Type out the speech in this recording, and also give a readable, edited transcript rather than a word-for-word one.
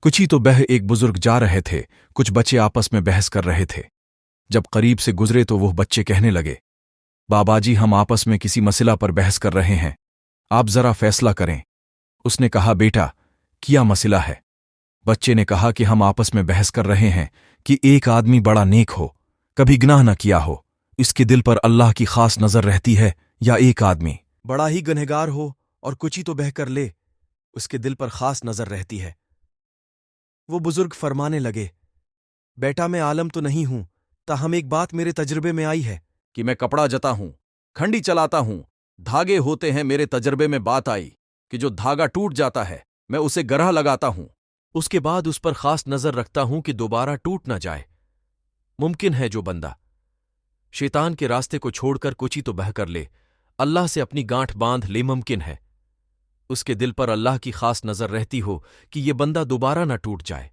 कुछ ही तो बह एक बुजुर्ग जा रहे थे। कुछ बच्चे आपस में बहस कर रहे थे। जब करीब से गुजरे तो वो बच्चे कहने लगे, बाबाजी हम आपस में किसी मसला पर बहस कर रहे हैं, आप जरा फैसला करें। उसने कहा, बेटा क्या मसला है? बच्चे ने कहा कि हम आपस में बहस कर रहे हैं कि एक आदमी बड़ा नेक हो, कभी गुनाह न किया हो, इसके दिल पर अल्लाह की खास नजर रहती है, या एक आदमी बड़ा ही गुनहगार हो और कुछ ही तो बह कर ले, उसके दिल पर खास नजर रहती है। वो बुजुर्ग फरमाने लगे, बेटा मैं आलम तो नहीं हूं, ताहम एक बात मेरे तजर्बे में आई है कि मैं कपड़ा जता हूं, खंडी चलाता हूं, धागे होते हैं। मेरे तजर्बे में बात आई कि जो धागा टूट जाता है मैं उसे गरह लगाता हूं, उसके बाद उस पर खास नजर रखता हूं कि दोबारा टूट न जाए। मुमकिन है जो बंदा शैतान के रास्ते को छोड़कर कुछ ही तो बह कर ले, अल्लाह से अपनी गांठ बांध ले, मुमकिन है उसके दिल पर अल्लाह की खास नजर रहती हो कि ये बंदा दोबारा न टूट जाए।